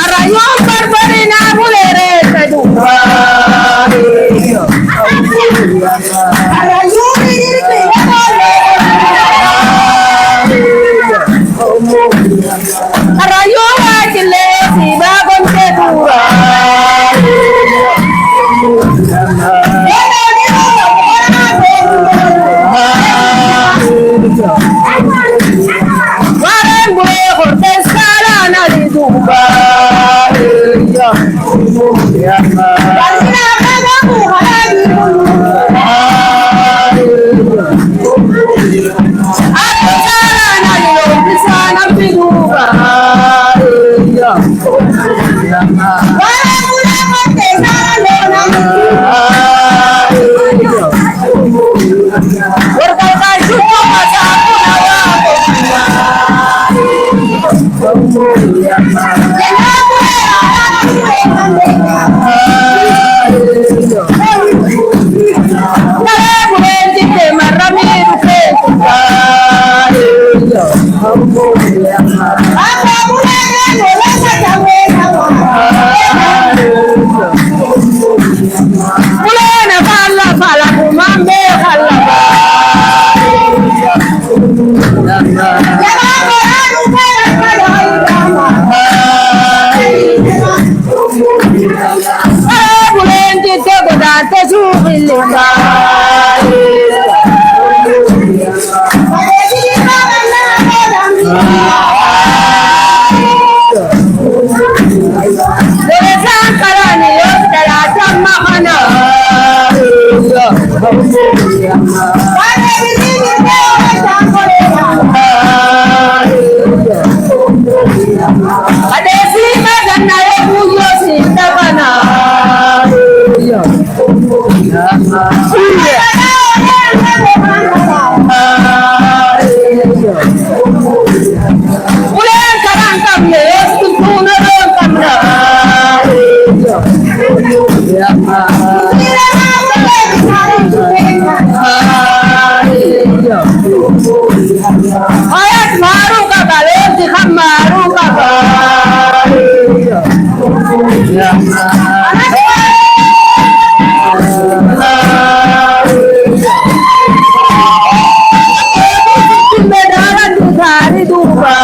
Arayon barbari na mulere sa duwa. Arayon ini Arayon akile si bagon kedua. Warang boleh hortes karana di Dubai. Karena kamu hari aku karana di sana di Dubai. Warang boleh hortes karana berkaitan juga masa aku ayat maru kabalo si maru kabalo bedaran di hari Dubai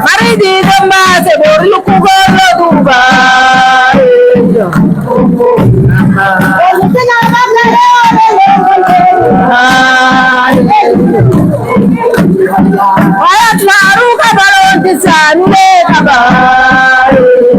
mari di tempat sebor luku golo Dubai. Ayat baru kabar di sana kabar.